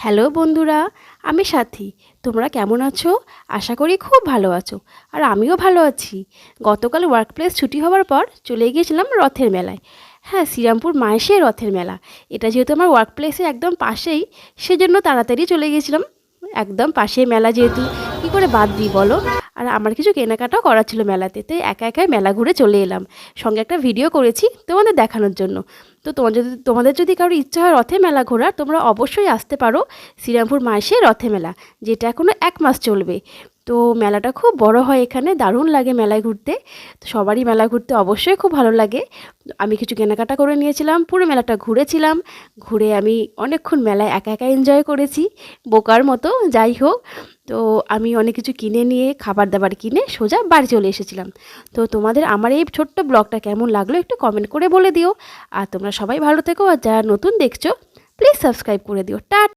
Hello বন্ধুরা, আমি সাথী। তোমরা কেমন আছো? আশা করি খুব ভালো আছো। আর আমিও ভালো আছি। গতকাল ওয়ার্কপ্লেস ছুটি হওয়ার পর চলে গিয়েছিলাম রথের মেলায়। হ্যাঁ, শ্রীরামপুর মাহেশের রথের মেলা। এটা যেহেতু আমার ওয়ার্কপ্লেসের একদম পাশেই, সেজন্য তাড়াতাড়ি চলে গিয়েছিলাম। একদম পাশেই মেলা যেহেতু, কী করে বাদ দিই বলো? আর আমার কিছু কেনাকাটাও করার ছিল মেলাতে, তাই একা একাই মেলা ঘুরে চলে এলাম। সঙ্গে একটা ভিডিও করেছি তোমাদের দেখানোর জন্য। তো তোমাদের যদি কারোর ইচ্ছা হয় রথে মেলা ঘোরার, তোমরা অবশ্যই আসতে পারো শ্রীরামপুর মাসে রথে মেলা, যেটা এখনও 1 মাস চলবে। তো মেলাটা খুব বড় হয় এখানে, দারুণ লাগে মেলায় ঘুরতে। তো সবারই মেলা ঘুরতে অবশ্যই খুব ভালো লাগে। আমি কিছু কেনাকাটা করে নিয়েছিলাম, পুরো মেলাটা ঘুরেছিলাম। ঘুরে আমি অনেকক্ষণ মেলায় একা একা এনজয় করেছি, বোকার মতো। যাই হোক, তো আমি অনেক কিছু কিনে নিয়ে, খাবার দাবার কিনে সোজা বাড়ি চলে এসেছিলাম। তো তোমাদের আমার এই ছোট্ট ব্লগটা কেমন লাগলো একটু কমেন্ট করে বলে দিও। আর তোমরা সবাই ভালো থেকো, আর যারা নতুন দেখছো প্লিজ সাবস্ক্রাইব করে দিও।